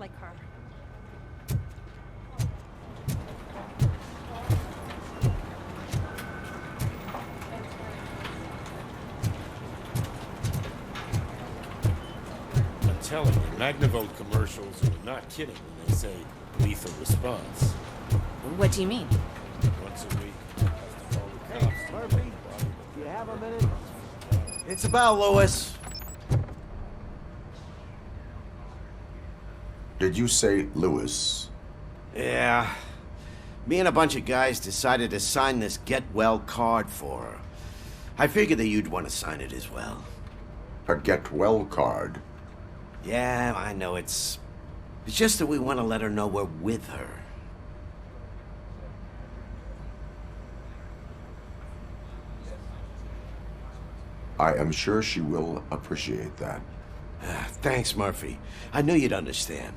like her. I'm telling you, Magnavolt commercials are not kidding when they say lethal response. What do you mean? Once a week, I have to call the cops. Murphy, do you have a minute? It's about Lewis. Did you say Lewis? Yeah. Me and a bunch of guys decided to sign this get-well card for her. I figured that you'd want to sign it as well. A get-well card? Yeah, I know it's just that we want to let her know we're with her. I am sure she will appreciate that. Thanks, Murphy. I knew you'd understand.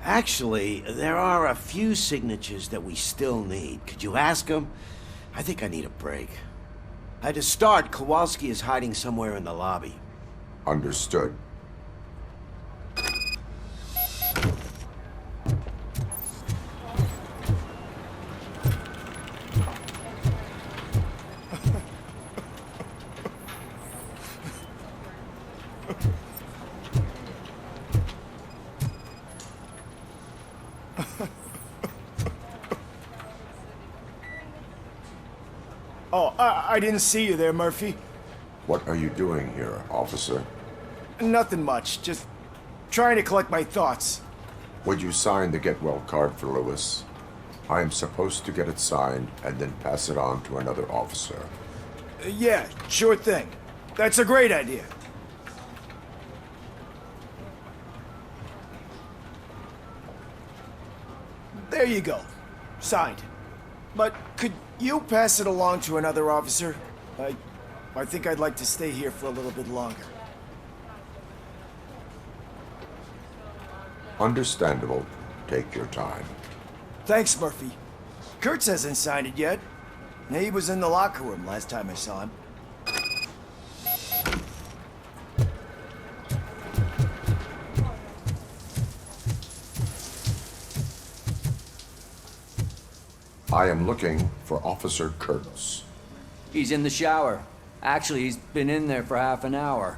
Actually, there are a few signatures that we still need. Could you ask them? I think I need a break. To start, Kowalski is hiding somewhere in the lobby. Understood. Oh, I didn't see you there, Murphy. What are you doing here, officer? Nothing much, just trying to collect my thoughts. Would you sign the get-well card for Lewis? I am supposed to get it signed and then pass it on to another officer. Yeah, sure thing. That's a great idea. There you go. Signed. But could you pass it along to another officer? I think I'd like to stay here for a little bit longer. Understandable. Take your time. Thanks, Murphy. Kurtz hasn't signed it yet. He was in the locker room last time I saw him. I am looking for Officer Kurtz. He's in the shower. Actually, he's been in there for half an hour.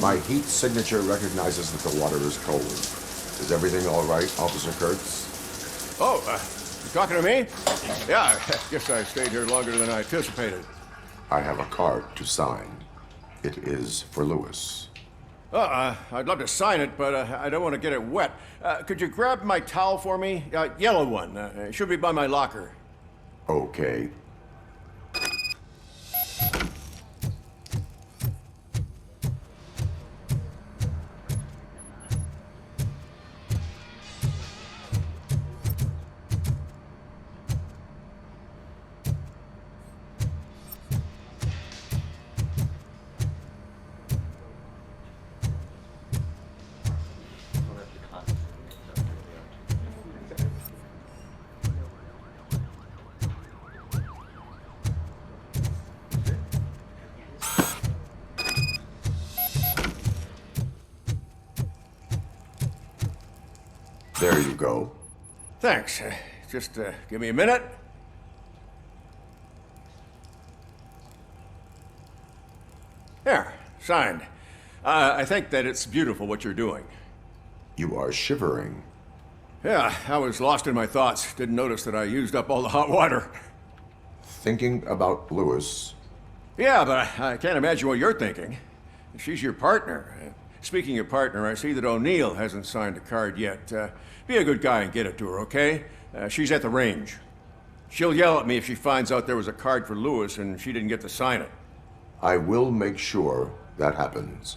My heat signature recognizes that the water is cold. Is everything all right, Officer Kurtz? Oh, you talking to me? Yeah, I guess I stayed here longer than I anticipated. I have a card to sign. It is for Lewis. I'd love to sign it, but I don't want to get it wet. Could you grab my towel for me? Yellow one. It should be by my locker. Okay. There you go. Thanks. Just give me a minute. There, signed. I think that it's beautiful what you're doing. You are shivering. Yeah, I was lost in my thoughts. Didn't notice that I used up all the hot water. Thinking about Lewis. Yeah, but I can't imagine what you're thinking. She's your partner. Speaking of partner, I see that O'Neill hasn't signed a card yet. Be a good guy and get it to her, okay? She's at the range. She'll yell at me if she finds out there was a card for Lewis and she didn't get to sign it. I will make sure that happens.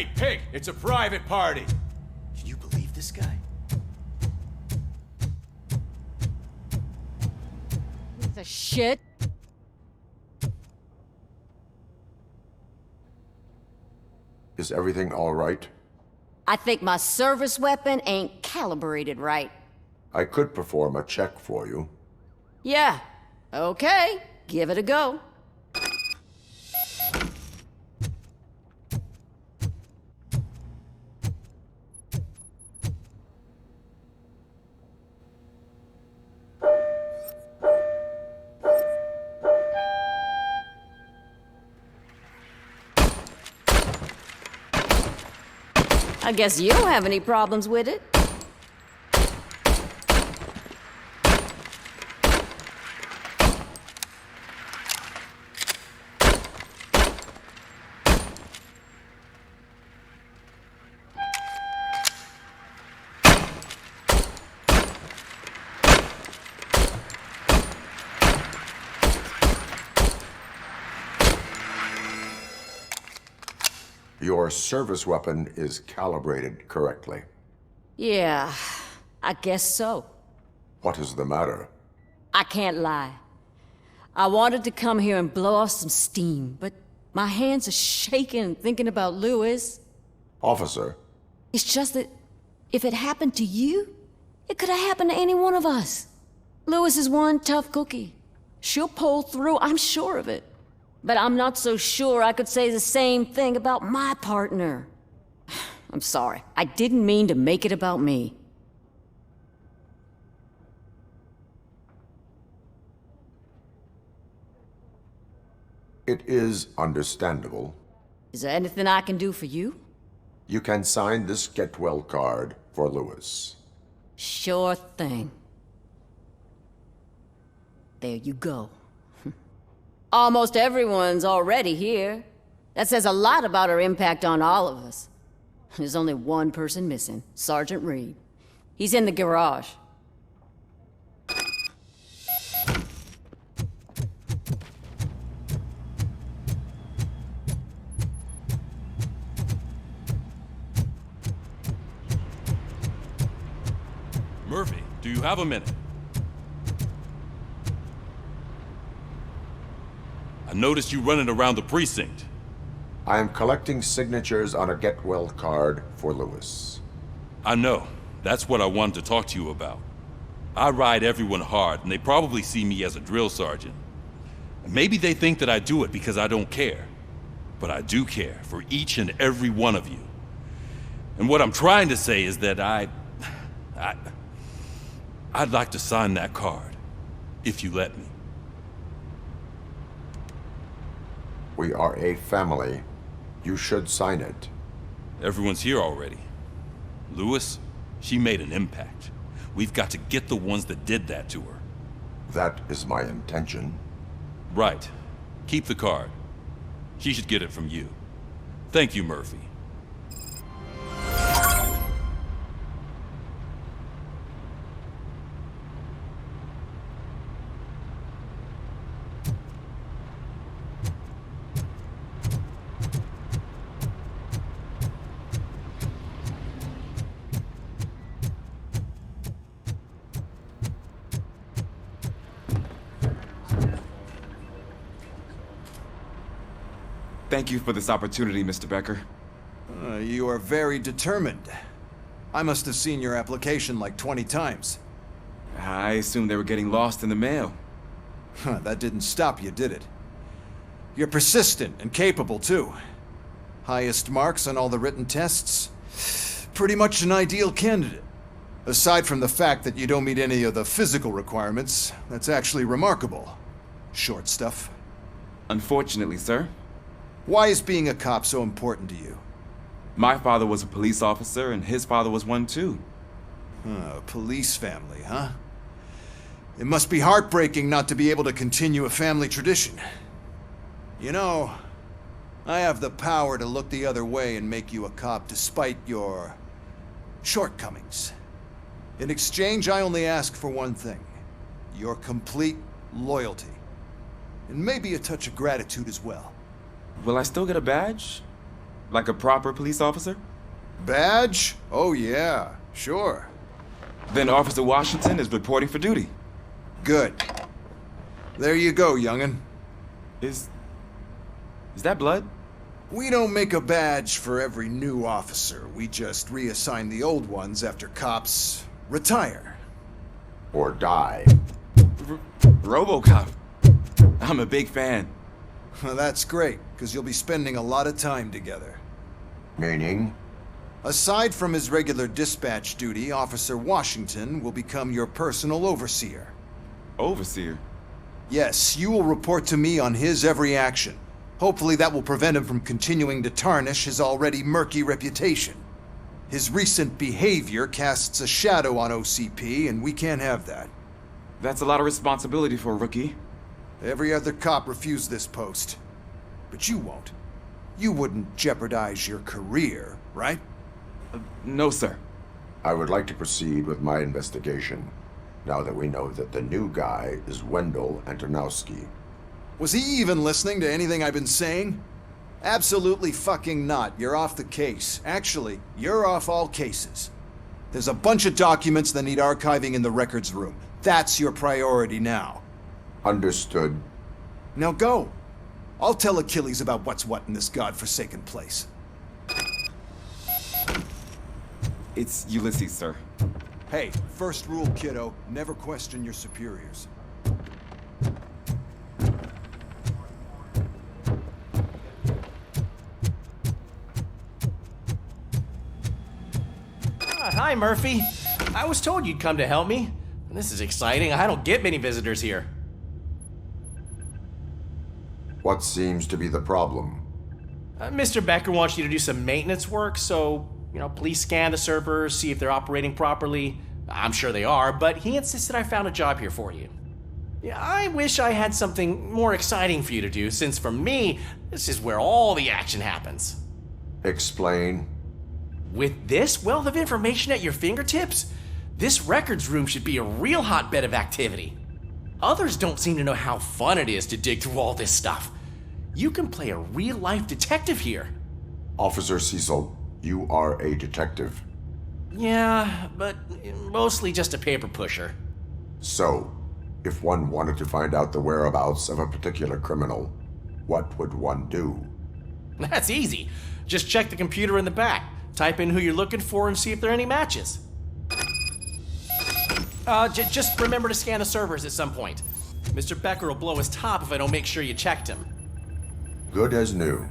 Hey, pig! It's a private party! Can you believe this guy? Piece of shit. Is everything all right? I think my service weapon ain't calibrated right. I could perform a check for you. Yeah. Okay. Give it a go. I guess you don't have any problems with it. Your service weapon is calibrated correctly. Yeah, I guess so. What is the matter? I can't lie. I wanted to come here and blow off some steam, but my hands are shaking thinking about Lewis. Officer, It's just that if it happened to you, it could have happened to any one of us. Lewis is one tough cookie. She'll pull through, I'm sure of it. But I'm not so sure I could say the same thing about my partner. I'm sorry. I didn't mean to make it about me. it is understandable. Is there anything I can do for you? You can sign this get well card for Lewis. Sure thing. There you go. Almost everyone's already here. That says a lot about her impact on all of us. There's only one person missing, Sergeant Reed. He's in the garage. Murphy, do you have a minute? I noticed you running around the precinct. I am collecting signatures on a get well card for Lewis. I know. That's what I wanted to talk to you about. I ride everyone hard, and they probably see me as a drill sergeant. Maybe they think that I do it because I don't care. But I do care for each and every one of you. And what I'm trying to say is that I'd like to sign that card, if you let me. We are a family. You should sign it. Everyone's here already. Lewis, she made an impact. We've got to get the ones that did that to her. That is my intention. Right. Keep the card. She should get it from you. Thank you, Murphy. Thank you for this opportunity, Mr. Becker. You are very determined. I must have seen your application like 20 times. I assumed they were getting lost in the mail. That didn't stop you, did it? You're persistent and capable, too. Highest marks on all the written tests. Pretty much an ideal candidate. Aside from the fact that you don't meet any of the physical requirements, that's actually remarkable. Short stuff. Unfortunately, sir. Why is being a cop so important to you? My father was a police officer, and his father was one too. A police family, huh? It must be heartbreaking not to be able to continue a family tradition. You know, I have the power to look the other way and make you a cop despite your shortcomings. In exchange, I only ask for one thing. Your complete loyalty. And maybe a touch of gratitude as well. Will I still get a badge? Like a proper police officer? Badge? Oh yeah, sure. Then Officer Washington is reporting for duty. Good. There you go, young'un. Is that blood? We don't make a badge for every new officer. We just reassign the old ones after cops retire. Or die. RoboCop. I'm a big fan. Well, that's great, because you'll be spending a lot of time together. Meaning? Aside from his regular dispatch duty, Officer Washington will become your personal overseer. Overseer? Yes, you will report to me on his every action. Hopefully that will prevent him from continuing to tarnish his already murky reputation. His recent behavior casts a shadow on OCP, and we can't have that. That's a lot of responsibility for a rookie. Every other cop refused this post. But you won't. You wouldn't jeopardize your career, right? No, sir. I would like to proceed with my investigation, now that we know that the new guy is Wendell Antonowski. Was he even listening to anything I've been saying? Absolutely fucking not. You're off the case. Actually, you're off all cases. There's a bunch of documents that need archiving in the records room. That's your priority now. Understood. Now go. I'll tell Achilles about what's what in this godforsaken place. It's Ulysses, sir. Hey, first rule, kiddo, never question your superiors. Hi, Murphy. I was told you'd come to help me. This is exciting. I don't get many visitors here. What seems to be the problem? Mr. Becker wants you to do some maintenance work, so, please scan the servers, see if they're operating properly. I'm sure they are, but he insisted I found a job here for you. Yeah, I wish I had something more exciting for you to do, since for me, this is where all the action happens. Explain. With this wealth of information at your fingertips, this records room should be a real hotbed of activity. Others don't seem to know how fun it is to dig through all this stuff. You can play a real-life detective here. Officer Cecil, you are a detective. Yeah, but mostly just a paper pusher. So, if one wanted to find out the whereabouts of a particular criminal, what would one do? That's easy. Just check the computer in the back. Type in who you're looking for and see if there are any matches. Just remember to scan the servers at some point. Mr. Becker will blow his top if I don't make sure you checked him. Good as new.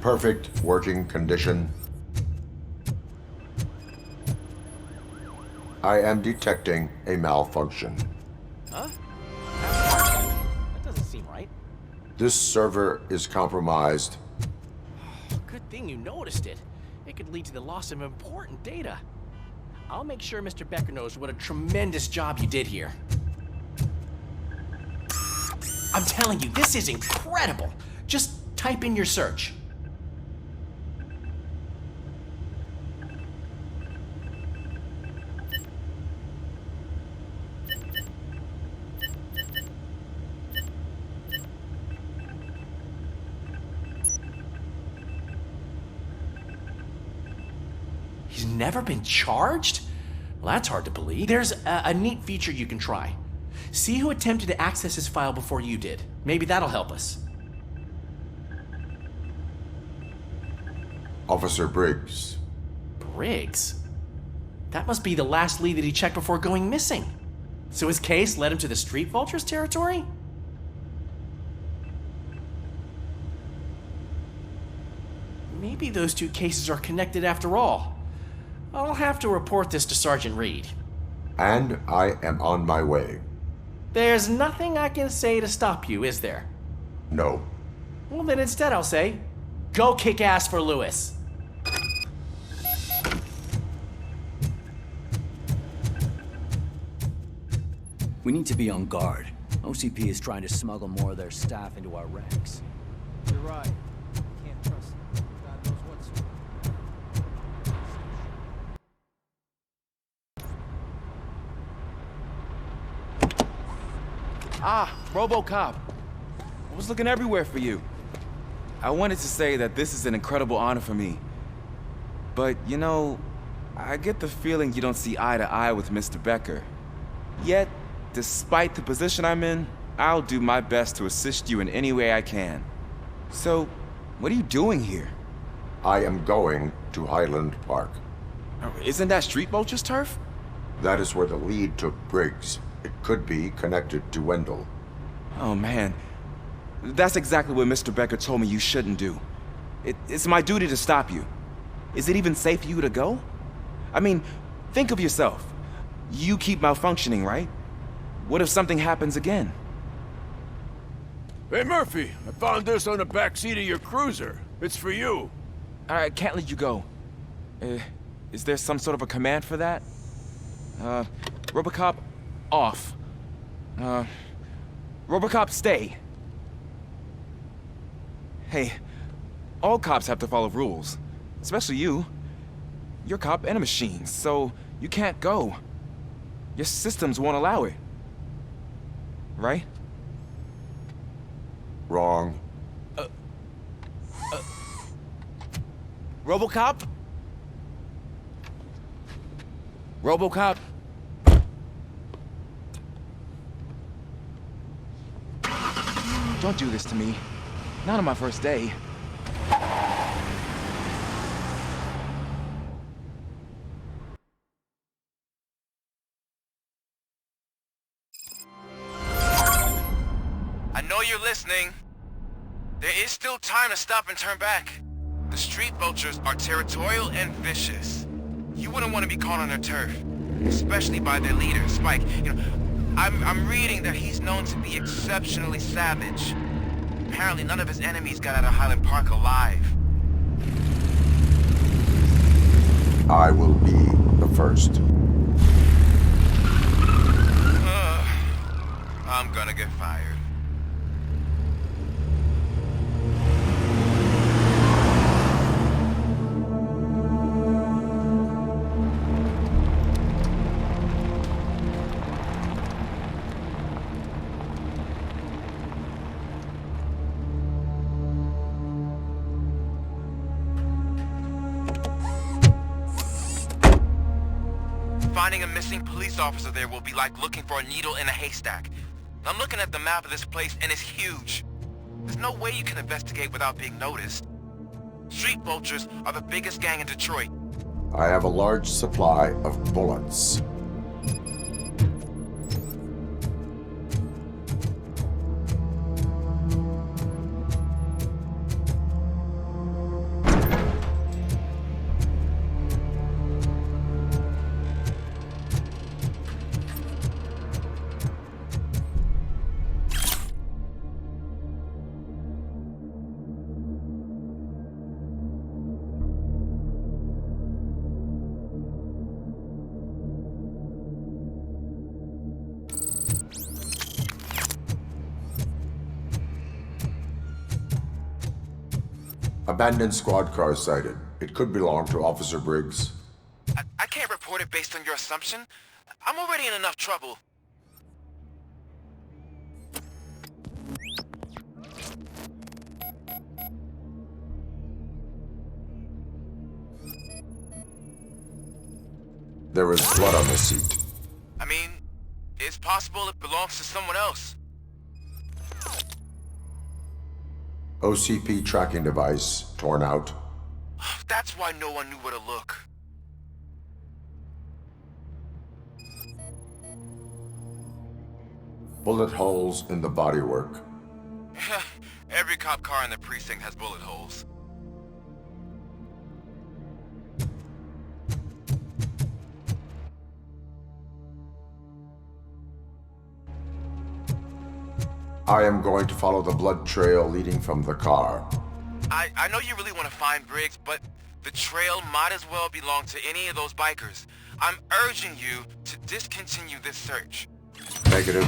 Perfect working condition. I am detecting a malfunction. Huh? That doesn't seem right. This server is compromised. Good thing you noticed it. It could lead to the loss of important data. I'll make sure Mr. Becker knows what a tremendous job you did here. I'm telling you, this is incredible. Just type in your search. He's never been charged? Well, that's hard to believe. There's a neat feature you can try. See who attempted to access his file before you did. Maybe that'll help us. Officer Briggs. Briggs? That must be the last lead that he checked before going missing. So his case led him to the Street Vultures territory? Maybe those two cases are connected after all. I'll have to report this to Sergeant Reed. And I am on my way. There's nothing I can say to stop you, is there? No. Well, then instead I'll say, go kick ass for Lewis. We need to be on guard. OCP is trying to smuggle more of their staff into our ranks. You're right. Can't trust them. God knows what's... Ah, RoboCop. I was looking everywhere for you. I wanted to say that this is an incredible honor for me. But, you know, I get the feeling you don't see eye to eye with Mr. Becker. Yet, despite the position I'm in, I'll do my best to assist you in any way I can. So, what are you doing here? I am going to Highland Park. Isn't that Street Vulture's turf? That is where the lead took Briggs. It could be connected to Wendell. Oh, man. That's exactly what Mr. Becker told me you shouldn't do. It's my duty to stop you. Is it even safe for you to go? I mean, think of yourself. You keep malfunctioning, right? What if something happens again? Hey, Murphy, I found this on the back seat of your cruiser. It's for you. I can't let you go. Is there some sort of a command for that? RoboCop, off. RoboCop, stay. Hey, all cops have to follow rules. Especially you. You're a cop and a machine, so you can't go. Your systems won't allow it. Right? Wrong. RoboCop? RoboCop? Don't do this to me. Not on my first day. I know you're listening. There is still time to stop and turn back. The street vultures are territorial and vicious. You wouldn't want to be caught on their turf, especially by their leader, Spike. You know, I'm reading that he's known to be exceptionally savage. Apparently none of his enemies got out of Highland Park alive. I will be the first. I'm gonna get fired. Finding a missing police officer there will be like looking for a needle in a haystack. I'm looking at the map of this place and it's huge. There's no way you can investigate without being noticed. Street vultures are the biggest gang in Detroit. I have a large supply of bullets. Abandoned squad car sighted. It could belong to Officer Briggs. I can't report it based on your assumption. I'm already in enough trouble. There is blood on the seat. I mean, it's possible it belongs to someone else. OCP tracking device torn out. That's why no one knew where to look. Bullet holes in the bodywork. Every cop car in the precinct has bullet holes. I am going to follow the blood trail leading from the car. I know you really want to find Briggs, but the trail might as well belong to any of those bikers. I'm urging you to discontinue this search. Negative.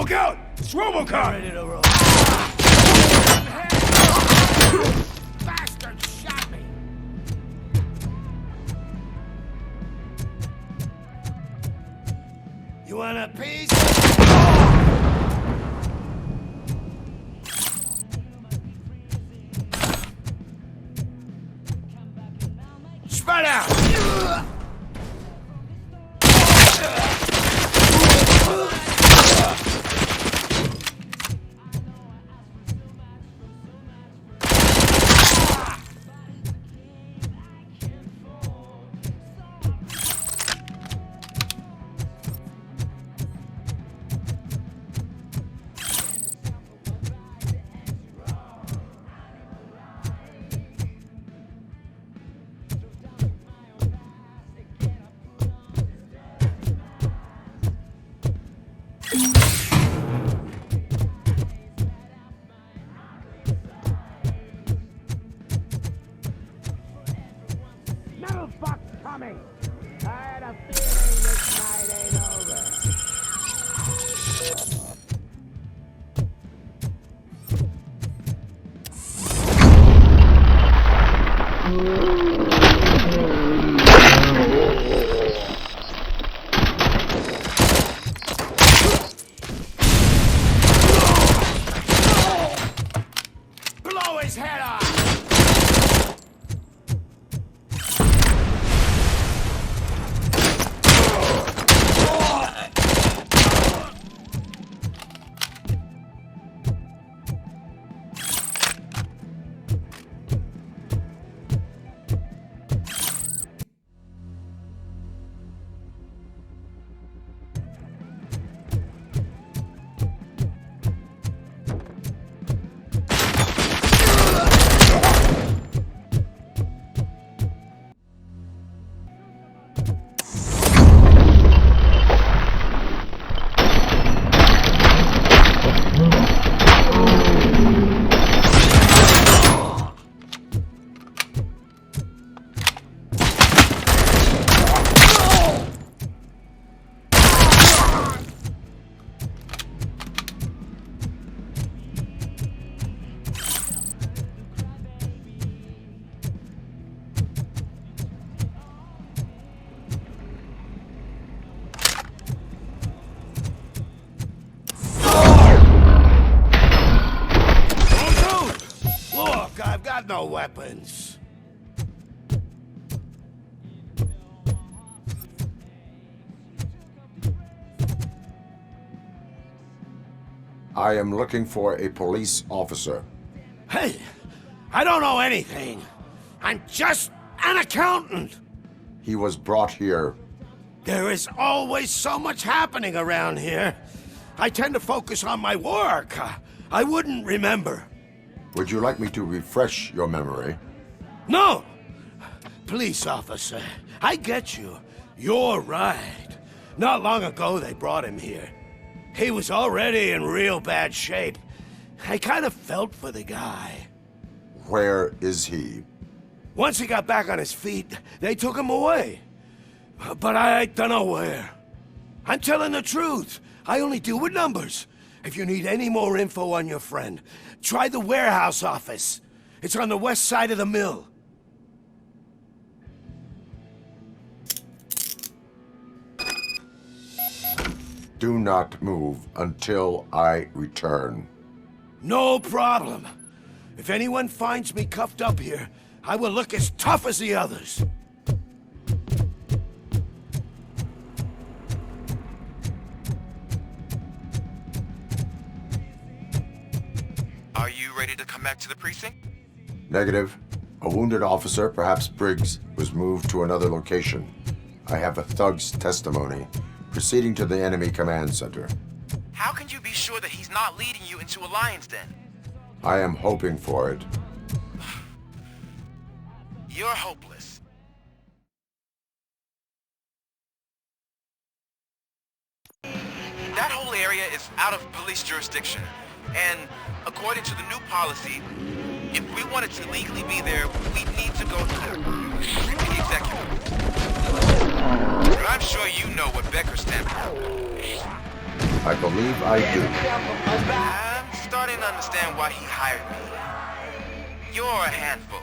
Look out! It's RoboCop! Ready to roll. Bastard shot me! You want a piece? Spread out! Blow his head off! No weapons. I am looking for a police officer. Hey, I don't know anything. I'm just an accountant. He was brought here. There is always so much happening around here. I tend to focus on my work. I wouldn't remember. Would you like me to refresh your memory? No! Police officer, I get you. You're right. Not long ago they brought him here. He was already in real bad shape. I kind of felt for the guy. Where is he? Once he got back on his feet, they took him away. But I don't know where. I'm telling the truth. I only deal with numbers. If you need any more info on your friend, try the warehouse office. It's on the west side of the mill. Do not move until I return. No problem. If anyone finds me cuffed up here, I will look as tough as the others. Are you ready to come back to the precinct? Negative. A wounded officer, perhaps Briggs, was moved to another location. I have a thug's testimony, proceeding to the enemy command center. How can you be sure that he's not leading you into a lion's den? I am hoping for it. You're hopeless. That whole area is out of police jurisdiction, and according to the new policy, if we wanted to legally be there, we'd need to go to the executive. But I'm sure you know what Becker's stands for. I believe I do. I'm starting to understand why he hired me. You're a handful.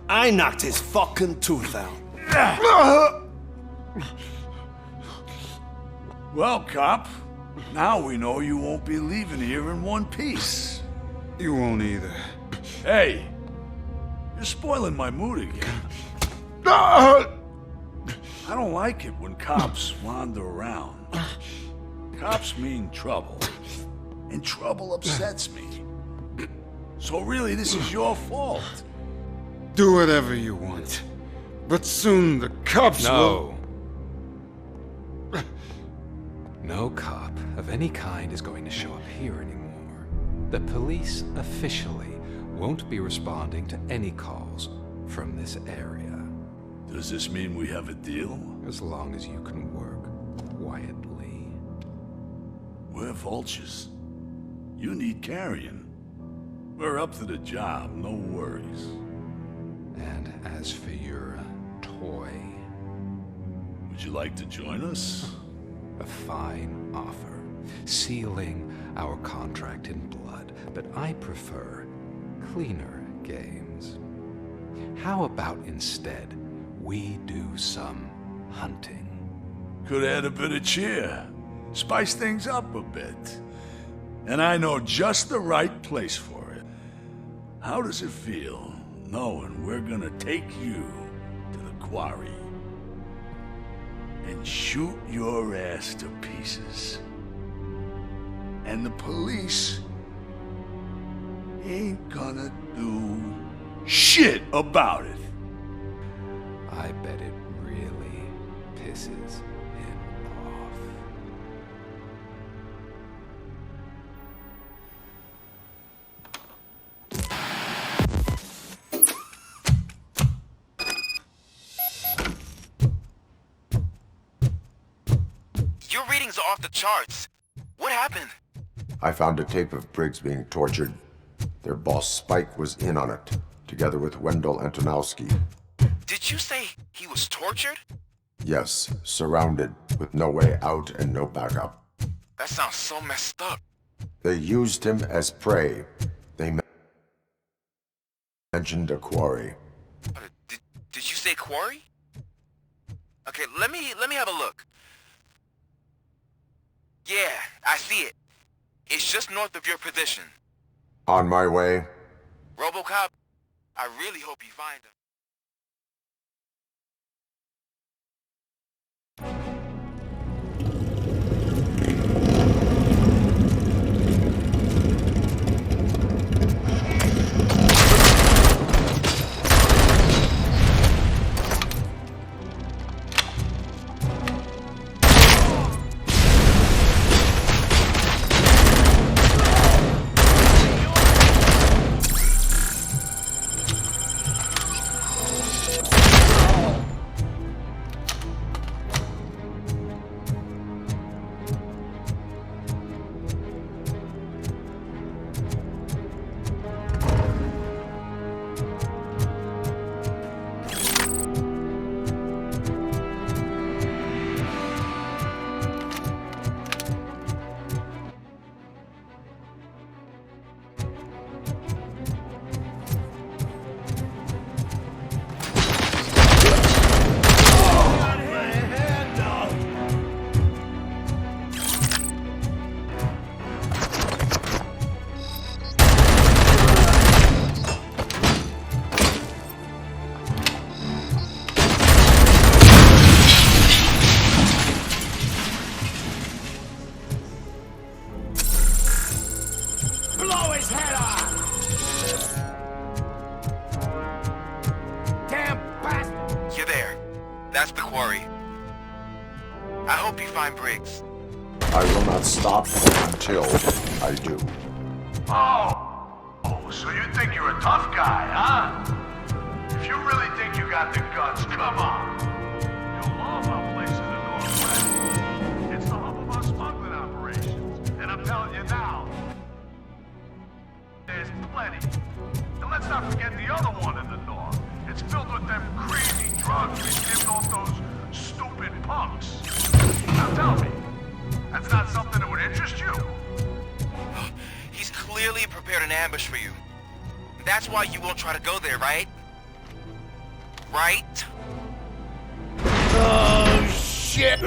I knocked his fucking tooth out. Well, cop, now we know you won't be leaving here in one piece. You won't either. Hey, you're spoiling my mood again. I don't like it when cops wander around. Cops mean trouble, and trouble upsets me. So really, this is your fault. Do whatever you want, but soon the cops will... No cop of any kind is going to show up here anymore. The police officially won't be responding to any calls from this area. Does this mean we have a deal? As long as you can work quietly. We're vultures. You need carrion. We're up to the job, no worries. And as for your toy... Would you like to join us? A fine offer, sealing our contract in blood, but I prefer cleaner games. How about instead we do some hunting? Could add a bit of cheer, spice things up a bit. And I know just the right place for it. How does it feel knowing we're gonna take you to the quarry and shoot your ass to pieces? And the police ain't gonna do shit about it. I bet it really pisses him off. Your readings are off the charts. What happened? I found a tape of Briggs being tortured. Their boss Spike was in on it, together with Wendell Antonowski. Did you say he was tortured? Yes, surrounded, with no way out and no backup. That sounds so messed up. They used him as prey. They mentioned a quarry. Did you say quarry? Okay, let me have a look. Yeah, I see it. It's just north of your position. On my way. RoboCop, I really hope you find him. That's the quarry. I hope you find Briggs. I will not stop until I do. Oh, so you think you're a tough guy, huh? If you really think you got the guts, come on. You'll love our place in the Northwest. It's the hub of our smuggling operations. And I'm telling you now, there's plenty. And let's not forget the other one in the north. It's filled with them crazy drugs we skipped off those stupid punks. Now tell me, that's not something that would interest you? He's clearly prepared an ambush for you. That's why you won't try to go there, right? right? Oh, shit!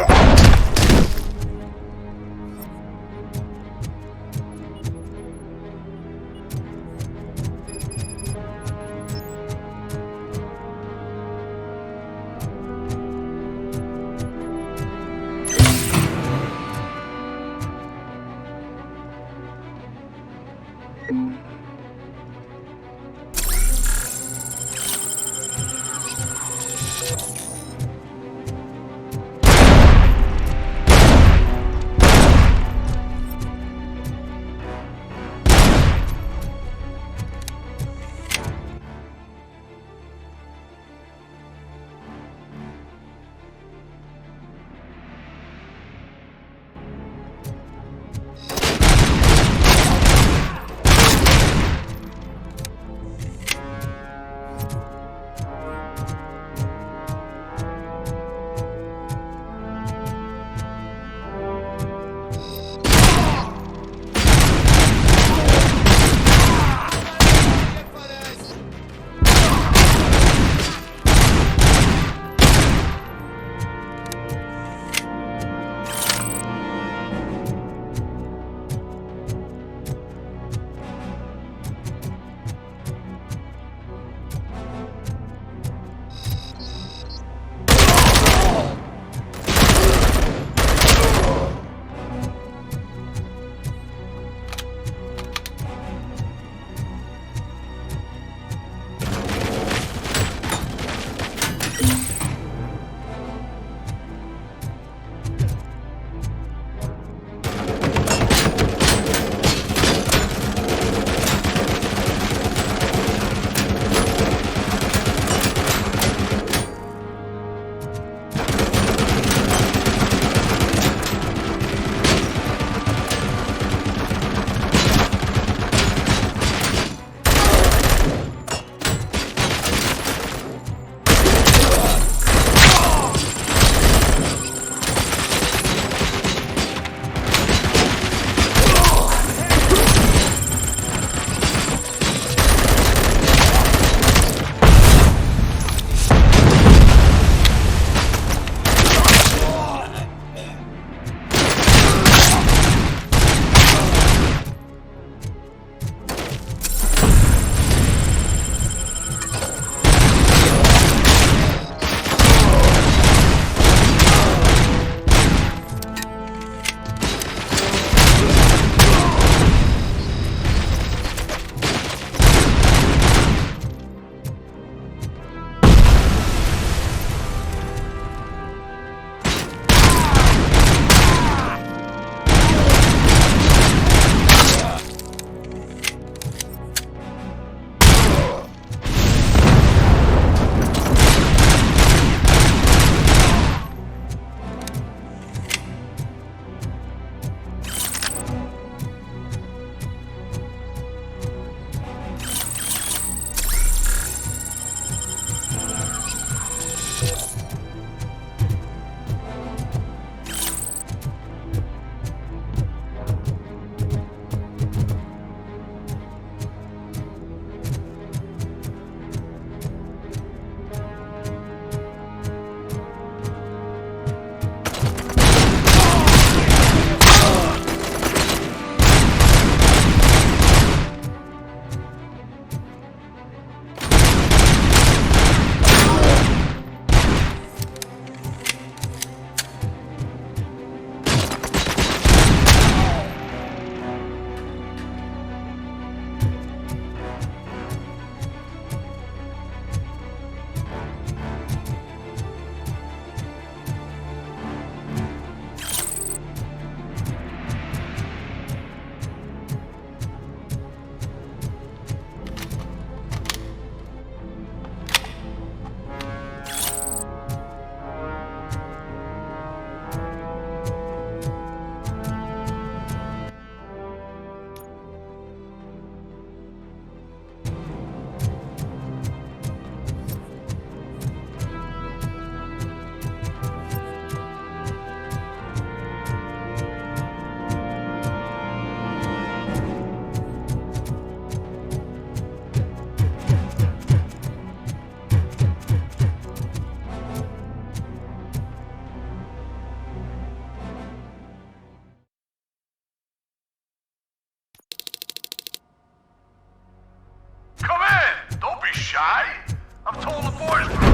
I've told the boys.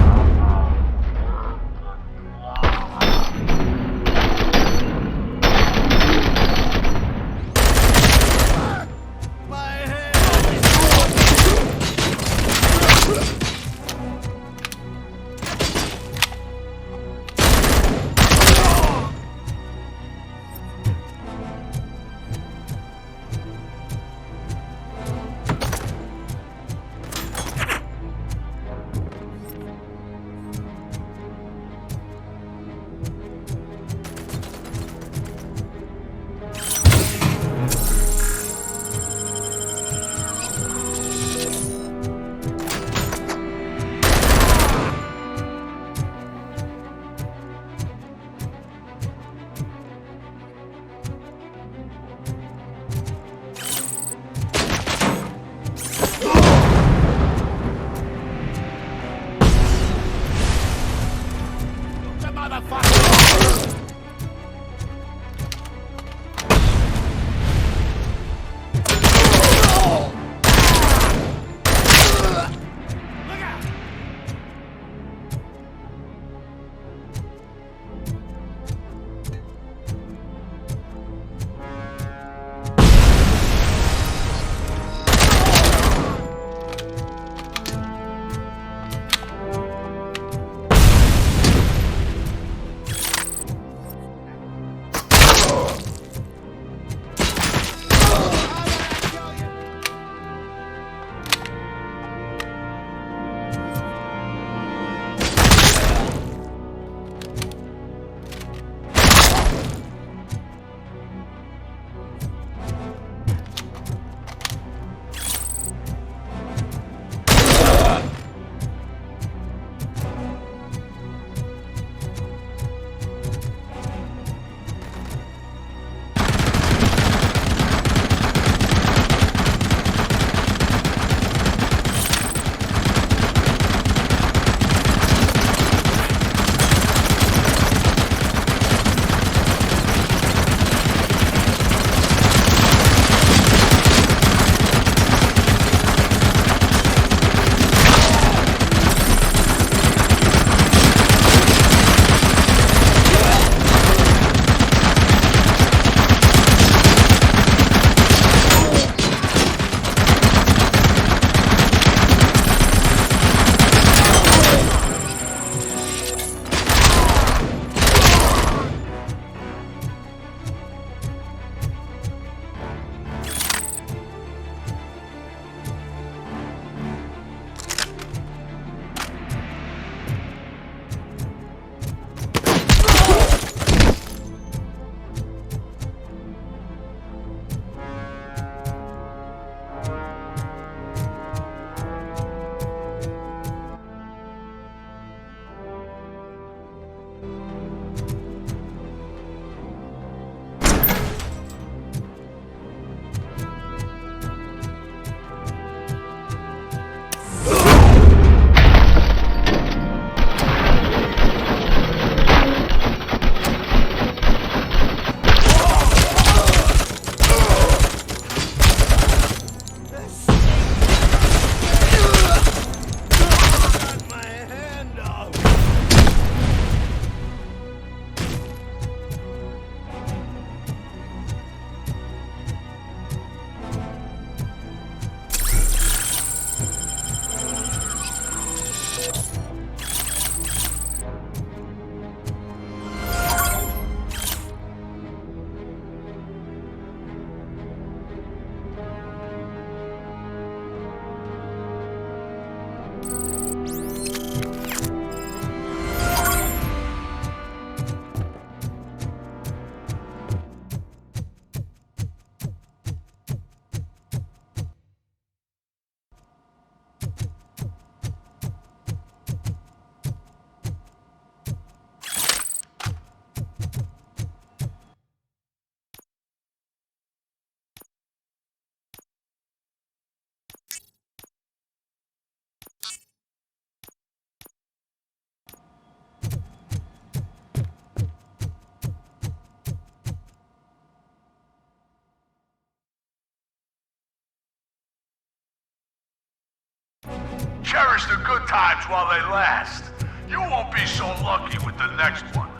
Cherish the good times while they last. You won't be so lucky with the next one.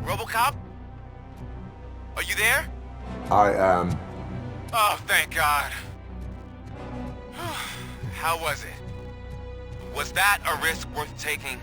RoboCop? Are you there? I am. Oh, thank God. How was it? Was that a risk worth taking?